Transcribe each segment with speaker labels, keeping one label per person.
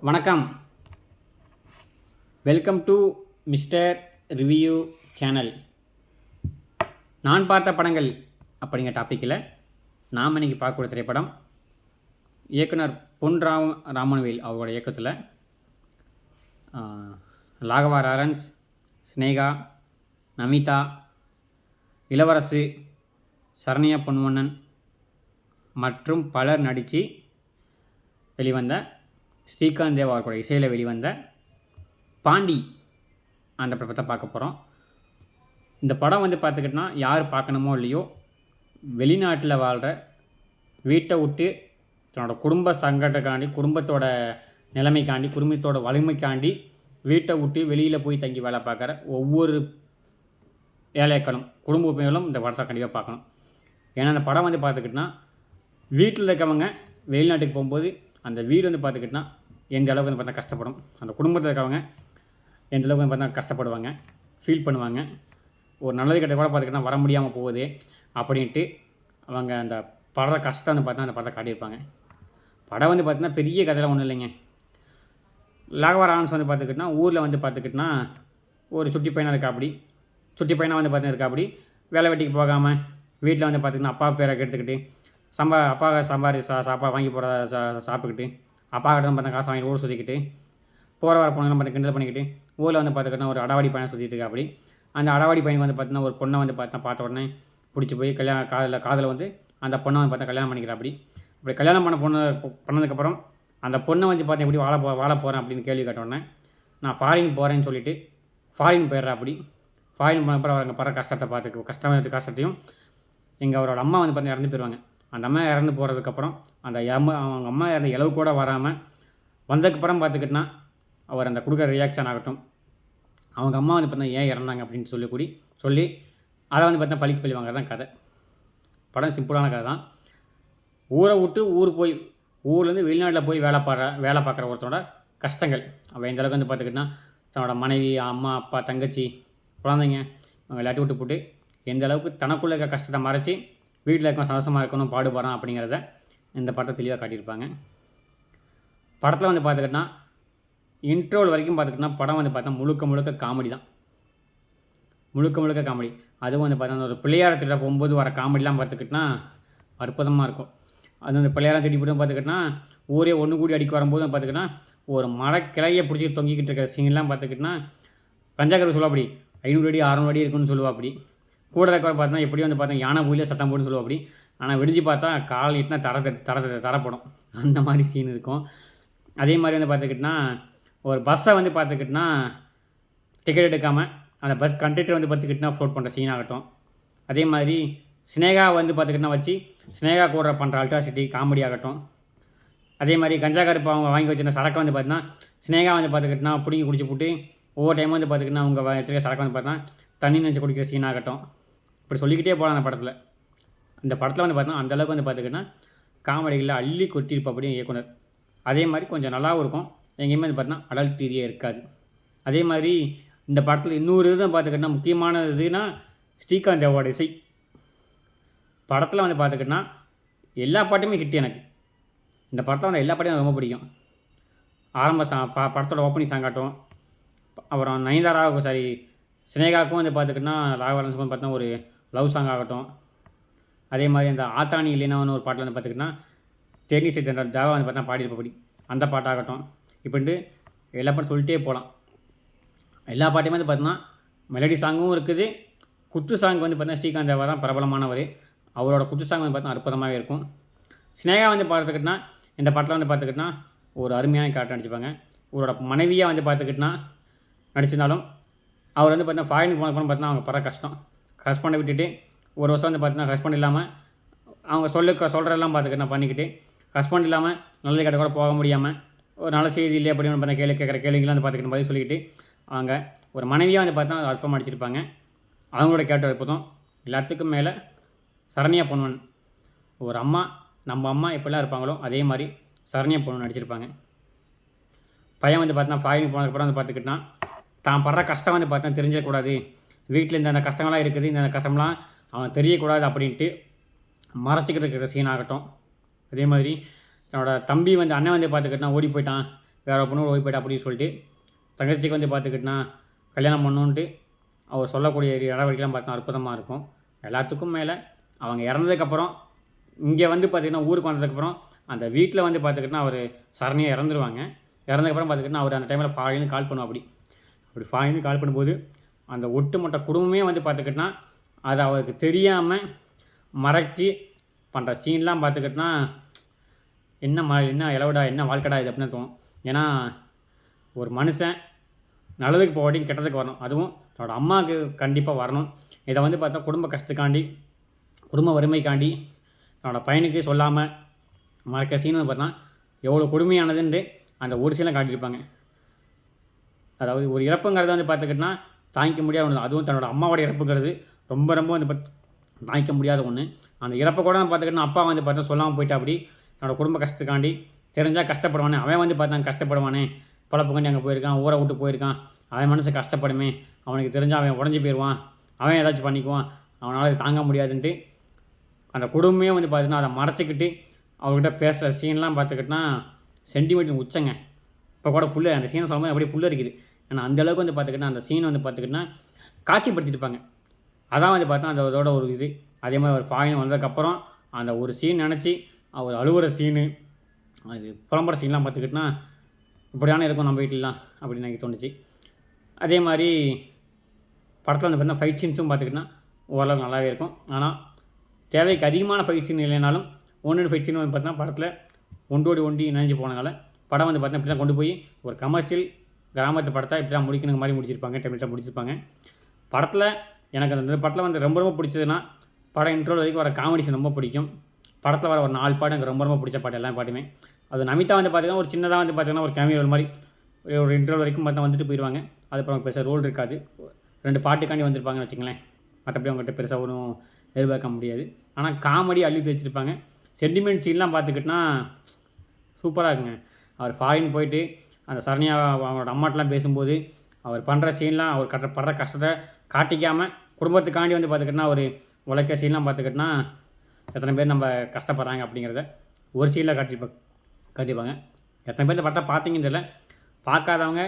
Speaker 1: வணக்கம். Welcome to mister review channel. நான் பார்த்த படங்கள் அப்படிங்கிற டாப்பிக்கில் நாம் இன்றைக்கி பார்க்கக்கூடிய திரைப்படம் இயக்குனர் பொன் ராமன்வேல் அவரோட இயக்கத்தில் ராகவா லாரன்ஸ், ஸ்னேகா, நமிதா, இளவரசு, சரண்யா பொன்வண்ணன் மற்றும் பலர் நடித்து வெளிவந்த ஸ்ரீகாந்த் தேவா அவர்களோட இசையில் வெளிவந்த பாண்டி அந்த படத்தை பார்க்க போகிறோம். இந்த படம் பார்த்துக்கிட்டோன்னா யார் பார்க்கணுமோ இல்லையோ, வெளிநாட்டில் வாழ்கிற வீட்டை விட்டு தன்னோட குடும்ப சங்கடக்காண்டி, குடும்பத்தோட நிலைமைக்காண்டி, குடும்பத்தோட வலிமைக்காண்டி வீட்டை விட்டு வெளியில் போய் தங்கி வேலை பார்க்குற ஒவ்வொரு ஏழைக்களும் குடும்ப உறுப்பினர்களும் இந்த படத்தை கண்டிப்பாக பார்க்கணும். ஏன்னா அந்த படம் பார்த்துக்கிட்டோன்னா வீட்டில் இருக்கவங்க வெளிநாட்டுக்கு போகும்போது அந்த வீடு பார்த்துக்கிட்டோன்னா எந்த அளவுக்கு பார்த்தா கஷ்டப்படும், அந்த குடும்பத்தில் இருக்கவங்க எந்த அளவுக்கு பார்த்தா கஷ்டப்படுவாங்க, ஃபீல் பண்ணுவாங்க. ஒரு நல்லது கெட்ட கூட பார்த்துக்கிட்டா வர முடியாமல் போகுது அப்படின்ட்டு அவங்க அந்த படுற கஷ்டம் பார்த்தா அந்த படத்தை காட்டியிருப்பாங்க. படம் பார்த்தீங்கன்னா பெரிய கதையெல்லாம் ஒன்றும் இல்லைங்க. ராகவா லாரன்ஸ் பார்த்துக்கிட்டோன்னா ஊரில் பார்த்துக்கிட்டோன்னா ஒரு சுட்டி பையனாக இருக்கா. அப்படி சுட்டி பையனாக பார்த்தீங்கன்னா இருக்கா. அப்படி வேலை வெட்டிக்கு போகாமல் வீட்டில் பார்த்திங்கன்னா அப்பா பேரை எடுத்துக்கிட்டு அப்பா சாப்பாடு வாங்கி போகிற சாப்பிட்டுக்கிட்டு அப்பா கிட்ட பார்த்தா காசு வாங்கி ஊர் சுற்றிக்கிட்டு போகிற வர பொண்ணுலாம் பார்த்து கிண்டல் பண்ணிக்கிட்டு ஊரில் பார்த்துக்கிட்டா ஒரு அடவாடி பையனை சுற்றிட்டு இருக்கா. அப்படி அந்த அடவாடி பையன் பார்த்தீங்கன்னா ஒரு பொண்ணை பார்த்த உடனே பிடிச்சி போய் காதில் அந்த பொண்ணை பார்த்தா கல்யாணம் பண்ணிக்கிறா. அப்படி கல்யாணம் பண்ணதுக்கப்புறம் அந்த பொண்ணை பார்த்தா எப்படி வாழ போகிறேன் அப்படின்னு கேள்வி கேட்டோடனே நான் ஃபாரின் போகிறேன்னு சொல்லிவிட்டு ஃபாரின் போயிடுறா. அப்படி ஃபாரின் போனப்பறம் அவங்க படுற கஷ்டத்தை கஷ்டத்தையும் அவரோட அம்மா பார்த்தா இறந்து போயிடுவாங்க. அந்த அம்மா இறந்து போகிறதுக்கப்புறம் அவங்க அம்மா இறந்த இளவு கூட வராமல் வந்ததுக்கப்புறம் பார்த்துக்கிட்டோன்னா அவர் அந்த கொடுக்குற ரியாக்ஷன் ஆகட்டும், அவங்க அம்மா பார்த்தா ஏன் இறந்தாங்க அப்படின்னு சொல்லி அதை பார்த்தா பழி வாங்குறது தான் கதை. படம் சிம்பிளான கதை தான். ஊரை விட்டு ஊர்லேருந்து வெளிநாட்டில் போய் வேலை பார்க்குற ஒருத்தரோட கஷ்டங்கள் அவள் எந்த அளவுக்கு பார்த்துக்கிட்டோன்னா தன்னோட மனைவி, அம்மா, அப்பா, தங்கச்சி, குழந்தைங்க அவங்க எல்லாத்தையும் விட்டு போட்டு எந்த அளவுக்கு தனக்குள்ளே இருக்க கஷ்டத்தை மறைச்சி வீட்டில் இருக்க சந்தோஷமாக இருக்கணும் பாடுபடுறான் அப்படிங்கிறத இந்த படத்தை தெளிவாக காட்டியிருப்பாங்க. படத்தில் பார்த்துக்கிட்டோன்னா இன்ட்ரோல் வரைக்கும் பார்த்துக்கிட்டோன்னா படம் பார்த்தா முழுக்க காமெடி தான். முழுக்க காமெடி. அதுவும் பார்த்தா ஒரு பிள்ளையார திட்ட போகும்போது வர காமெடிலாம் பார்த்துக்கிட்டோன்னா அற்புதமாக இருக்கும். அது பிள்ளையாரம் திட்டி போட்டு பார்த்துக்கிட்டோன்னா ஊரே ஒன்று கூடி அடிக்க வரும்போது பார்த்துக்கிட்டோன்னா ஒரு மரக்கிளையை பிடிச்சி தொங்கிக்கிட்டு இருக்கிற சீன்லாம் பார்த்துக்கிட்டோன்னா பஞ்சாக்கரை சொல்லுவா. அப்படி 500 அடி 600 அடி இருக்குன்னு சொல்லுவா. அப்படி கூட இருக்க பார்த்தா எப்படியும் பார்த்தா யானை போயிலே சத்தம் போட்டுன்னு சொல்லுவா. அப்படி ஆனால் விடிஞ்சு பார்த்தா கால் இட்டுனா தரப்படும் அந்த மாதிரி சீன் இருக்கும். அதே மாதிரி பார்த்துக்கிட்டோன்னா ஒரு பஸ்ஸை பார்த்துக்கிட்டோன்னா டிக்கெட் எடுக்காமல் அந்த பஸ் கண்டக்டர் பார்த்துக்கிட்டோன்னா ஃப்ளோட் பண்ணுற சீன் ஆகட்டும். அதே மாதிரி ஸ்னேகா பார்த்துக்கிட்டோன்னா வச்சு ஸ்னேகா கூட பண்ணுற அல்ட்ராசிட்டி காமெடி ஆகட்டும். அதே மாதிரி கஞ்சா கருப்பு அவங்க வாங்கி வச்சுருந்த சரக்கை பார்த்தீங்கன்னா ஸ்னேகா பார்த்துக்கிட்டோன்னா பிடிங்கி குடிச்சு போட்டு ஒவ்வொரு டைம் பார்த்துக்கிட்டோன்னா அவங்க வச்சுருக்க சரக்கை பார்த்தா தண்ணி நினச்சி குடிக்கிற சீன் ஆகட்டும். இப்படி சொல்லிக்கிட்டே போகலாம் அந்த படத்தில். இந்த படத்தில் பார்த்தீங்கன்னா அந்தளவுக்கு பார்த்துக்கிட்டோன்னா காமெடிகளில் அள்ளி கொட்டியிருப்பா அப்படி இயக்குனர். அதே மாதிரி கொஞ்சம் நல்லாவும் இருக்கும். எங்கேயுமே பார்த்தீங்கன்னா அடல்ட் ரீதியாக இருக்காது. அதே மாதிரி இந்த படத்தில் இன்னொரு இதுதான் பார்த்துக்கிட்டோன்னா முக்கியமான இதுனா ஸ்ரீகாந்த் தேவோட இசை. படத்தில் பார்த்துக்கிட்டோன்னா எல்லா பாட்டுமே ஹிட். எனக்கு இந்த படத்தில் எல்லா பாட்டையும் ரொம்ப பிடிக்கும். ஆரம்ப படத்தோட ஓப்பனிங் சாங்காட்டும், அப்புறம் நயன்தாராவுக்கும் ஸ்னேகாவுக்கும் பார்த்துக்கிட்டோன்னா ராகவா லாரன்ஸுக்கும் பார்த்தா ஒரு லவ் சாங் ஆகட்டும். அதே மாதிரி அந்த ஆத்தானி இல்லைனான்னு ஒரு பாட்டில் பார்த்துக்கிட்டோன்னா தேனி சைத்தன்ற தேவா பார்த்தா பாடியிருப்பபடி அந்த பாட்டாகட்டும். இப்படின்ட்டு எல்லா பாட்டும் சொல்லிட்டே போகலாம். எல்லா பாட்டையுமே பார்த்தோன்னா மெலடி சாங்கும் இருக்குது. குத்து சாங் பார்த்தீங்கன்னா ஸ்ரீகாந்த் தேவா தான் பிரபலமானவர். அவரோட குத்து சாங் பார்த்தா அற்புதமாகவே இருக்கும். ஸ்னேகா பார்த்துக்கிட்டோன்னா இந்த படத்தில் பார்த்துக்கிட்டோன்னா ஒரு அருமையான கேரக்டர் நடிச்சுப்பாங்க. அவரோட மனைவியாக பார்த்துக்கிட்டோன்னா நடிச்சிருந்தாலும் அவர் பார்த்தீங்கன்னா ஃபாரினுக்கு போன பார்த்தீங்கன்னா அவங்க படுற கஷ்டம். ஹஸ்பண்டை விட்டுட்டு ஒரு வருஷம் பார்த்தீங்கன்னா ஹஸ்பண்ட் இல்லாமல் அவங்க சொல்கிறதெல்லாம் பார்த்துக்கிட்டா பண்ணிக்கிட்டு ஹஸ்பண்ட் இல்லாமல் நல்லது கட்ட கூட போக முடியாமல் ஒரு நல்ல செய்தி இல்லை அப்படின்னு பார்த்தா கேட்குற கேள்விங்களாம் பார்த்துக்கிட்டு பதில் சொல்லிக்கிட்டு அவங்க ஒரு மனைவியாக பார்த்தா அற்பமாக அடிச்சிருப்பாங்க. அவங்களோட கேரக்டர் அற்புதம். எல்லாத்துக்கும் மேலே சரண்யா பொன்வண்ணன் ஒரு அம்மா, நம்ம அம்மா எப்படிலாம் இருப்பாங்களோ அதே மாதிரி சரண்யா பொன்வண்ணன் நடிச்சிருப்பாங்க. பையன் பார்த்தீங்கன்னா ஃபாரினுக்கு போனதுக்கப்புறம் பார்த்துக்கிட்டான் தான் படுற கஷ்டம் பார்த்தா தெரிஞ்சிடக்கூடாது, வீட்டில் இந்த கஷ்டங்கள்லாம் இருக்குது, இந்த கஷ்டம்லாம் அவன் தெரியக்கூடாது அப்படின்ட்டு மறைச்சிக்கிட்டு இருக்கிற சீன் ஆகட்டும். அதே மாதிரி தன்னோட தம்பி அண்ணன் பார்த்துக்கிட்டான் ஓடி போயிட்டான், வேறு பொண்ணு ஓய்வு போய்ட்டு அப்படின்னு சொல்லிட்டு தங்கச்சிக்கு வந்து பார்த்துக்கிட்டினா கல்யாணம் பண்ணணுன்ட்டு அவர் சொல்லக்கூடிய நடவடிக்கைலாம் பார்த்தா அற்புதமாக இருக்கும். எல்லாத்துக்கும் மேலே அவங்க இறந்ததுக்கப்புறம் இங்கே வந்து பார்த்திங்கன்னா ஊருக்கு வந்ததுக்கப்புறம் அந்த வீட்டில் வந்து பார்த்துக்கிட்டினா அவர் சரணியாக இறந்துருவாங்க. இறந்ததுக்கப்புறம் பார்த்துக்கிட்டினா அவர் அந்த டைமில் ஃபாரின்னு கால் பண்ணும். அப்படி ஃபாரின்னு கால் பண்ணும்போது அந்த ஒட்டுமொத்த குடும்பமே வந்து பார்த்துக்கிட்டினா அது அவருக்கு தெரியாமல் மறைச்சி பண்ணுற சீன்லாம் பார்த்துக்கிட்டினா என்ன இலவடா என்ன வாழ்க்கடா இது அப்படின்னு தோணும். ஏன்னா ஒரு மனுஷன் நல்லதுக்கு போகாட்டி கெட்டதுக்கு வரணும். அதுவும் தன்னோட அம்மாவுக்கு கண்டிப்பாக வரணும். இதை வந்து பார்த்தா குடும்ப கஷ்டத்துக்காண்டி குடும்ப வறுமைக்காண்டி தன்னோட பையனுக்கு சொல்லாமல் மறக்கிற சீன் வந்து பார்த்தா எவ்வளோ கொடுமையானதுன்ட்டு அந்த ஒரு சீனில் காட்டியிருப்பாங்க. அதாவது ஒரு இறப்புங்கிறது வந்து பார்த்துக்கிட்டினா தாங்கிக்க முடியாத ஒன்று. அதுவும் தன்னோட அம்மாவோட இறப்புங்கிறது ரொம்ப ரொம்ப வந்து தாங்கிக்க முடியாத ஒன்று. அந்த இறப்பை கூட பார்த்துக்கிட்டினா அப்பா வந்து பார்த்தா சொல்லாமல் போயிட்டா அப்படி தன்னோட குடும்ப கஷ்டத்துக்காண்டி தெரிஞ்சால் கஷ்டப்படுவானே, அவன் வந்து பார்த்தாங்க கஷ்டப்படுவானே, பொழப்புக்காண்டி அங்கே போயிருக்கான், ஊரை விட்டு போயிருக்கான், அவன் மனசு கஷ்டப்படுமே, அவனுக்கு தெரிஞ்சால் அவன் உடஞ்சி போயிடுவான், அவன் ஏதாச்சும் பண்ணிக்குவான், அவனால் தாங்க முடியாதுன்ட்டு அந்த குடும்பமே வந்து பார்த்திங்கன்னா அதை மறைச்சிக்கிட்டு அவர்கிட்ட பேசுகிற சீன்லாம் பார்த்துக்கிட்டினா சென்டிமீட்டர் உச்சங்க. இப்போ கூட புல்ல அந்த சீனை சொல்லும்போது அப்படியே புல்ல இருக்குது. ஏன்னா அந்தளவுக்கு வந்து பார்த்துக்கிட்டினா அந்த சீனை வந்து பார்த்துக்கிட்டினா காட்சிப்படுத்தியிருப்பாங்க. அதான் வந்து பார்த்தா அந்த இதோட ஒரு இது. அதே மாதிரி ஒரு ஃபாயின் வந்ததுக்கப்புறம் அந்த ஒரு சீன் நினச்சி அவர் அழுவுற சீனு, அது புலம்புற சீன்லாம் பார்த்துக்கிட்டினா இப்படியான இருக்கும் நம்ம வீட்டிலலாம் அப்படின்னு எனக்கு தோணுச்சு. அதே மாதிரி படத்தில் வந்து பார்த்தீங்கன்னா ஃபைட் சீன்ஸும் பார்த்துக்கிட்டினா ஓரளவுக்கு நல்லாவே இருக்கும். ஆனால் தேவைக்கு அதிகமான ஃபைட் சீன் இல்லைனாலும் ஒன்று ஃபைட் சீன் வந்து பார்த்தீங்கன்னா படத்தில் ஒன்றோடு ஒண்டி இணைஞ்சு போனதால் படம் வந்து பார்த்தீங்கன்னா இப்படி தான் கொண்டு போய் ஒரு கமர்ஷியல் கிராமத்து படத்தை இப்படி தான் முடிக்கணுங்க மாதிரி முடிச்சிருப்பாங்க, டெம்ப்ளேட்டாக முடிச்சிருப்பாங்க. படத்தில் எனக்கு அந்த படத்தில் வந்து ரொம்ப ரொம்ப பிடிச்சதுன்னா படம் இன்ட்ரோல் வரைக்கும் வர காமெடி சீன் ரொம்ப பிடிக்கும். படத்தில் வர ஒரு 4 பாட்டு எனக்கு ரொம்ப ரொம்ப பிடிச்ச பாட்டு எல்லா பாட்டுமே. அது நமிதா வந்து பார்த்திங்கன்னா ஒரு சின்னதாக வந்து பார்த்திங்கன்னா ஒரு கேமியோ மாதிரி ஒரு இன்ட்ரோல் வரைக்கும் பார்த்தா வந்துட்டு போயிடுவாங்க. அதுக்கப்புறம் பெருசாக ரோல் இருக்காது. 2 பாட்டுக்காண்டி வந்திருப்பாங்கன்னு வச்சுங்களேன். மற்றபடி அவங்ககிட்ட பெருசாக ஒன்றும் எதிர்பார்க்க முடியாது. ஆனால் காமெடி அள்ளிட்டு வச்சுருப்பாங்க. சென்டிமெண்ட் சீன்லாம் பார்த்துக்கிட்டினா சூப்பராக இருக்குங்க. அவர் ஃபாரின் போயிட்டு அந்த சரண்யா அவங்களோட அம்மாட்டெலாம் பேசும்போது அவர் பண்ணுற சீன்லாம் அவர் படுற கஷ்டத்தை காட்டிக்காமல் குடும்பத்துக்காண்டி வந்து பார்த்துக்கிட்டினா ஒரு உழைக்க சீன்லாம் பார்த்துக்கிட்டினா எத்தனை பேர் நம்ம கஷ்டப்படுறாங்க அப்படிங்கிறத ஒரு சீனில் காட்டிப்பாங்க. எத்தனை பேர் இந்த படத்தை பார்த்தீங்கன்னு தெரியல. பார்க்காதவங்க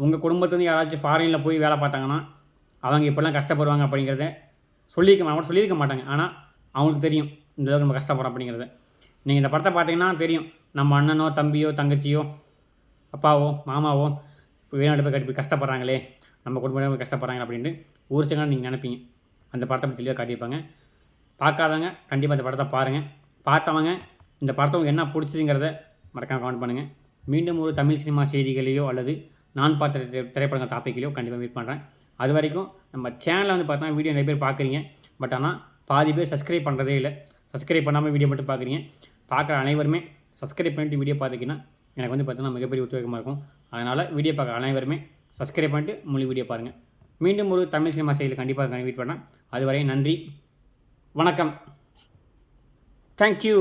Speaker 1: உங்கள் குடும்பத்துலேருந்து யாராச்சும் ஃபாரினில் போய் வேலை பார்த்தாங்கன்னா அவங்க இப்போல்லாம் கஷ்டப்படுவாங்க அப்படிங்கிறத சொல்லியிருக்க மாட்டாங்க. ஆனால் அவங்களுக்கு தெரியும் இந்த அளவுக்கு நம்ம கஷ்டப்படுறோம் அப்படிங்கிறத. நீங்கள் இந்த படத்தை பார்த்தீங்கன்னா தெரியும், நம்ம அண்ணனோ தம்பியோ தங்கச்சியோ அப்பாவோ மாமாவோ இப்போ வெளிநாட்டு போய் கட்டி போய் கஷ்டப்படுறாங்களே, நம்ம குடும்பம் கஷ்டப்படுறாங்க அப்படின்ட்டு ஒரு செகண்ட் நீங்கள் நினைப்பீங்க. அந்த படத்தை பற்றி தெளிவாக காட்டியிருப்பாங்க. பார்க்காதவங்க கண்டிப்பாக இந்த படத்தை பாருங்கள். பார்த்தவங்க இந்த படத்தை உங்களுக்கு என்ன பிடிச்சதுங்கிறத மறக்காமல் கமெண்ட் பண்ணுங்கள். மீண்டும் ஒரு தமிழ் சினிமா செய்திகளையோ அல்லது நான் பார்த்த திரைப்படங்கள் டாப்பிக்கிலையோ கண்டிப்பாக மீட் பண்ணுறேன். அது வரைக்கும் நம்ம சேனலில் வந்து பார்த்தா வீடியோ நிறைய பேர் பார்க்குறீங்க. பட் ஆனால் பாதி பேர் சப்ஸ்கிரைப் பண்ணுறதே இல்லை. சப்ஸ்கிரைப் பண்ணாமல் வீடியோ மட்டும் பார்க்குறீங்க. பார்க்குற அனைவருமே சப்ஸ்கிரைப் பண்ணிட்டு வீடியோ பார்த்துக்கிங்கன்னா எனக்கு வந்து பார்த்தீங்கன்னா மிகப்பெரிய உத்வேகமாக இருக்கும். அதனால் வீடியோ பார்க்குற அனைவருமே சப்ஸ்கிரைப் பண்ணிட்டு முழு வீடியோ பாருங்கள். மீண்டும் ஒரு தமிழ் சினிமா செய்தியில் கண்டிப்பாக மீட் பண்ணேன். அதுவரை நன்றி, வணக்கம், தேங்க்யூ.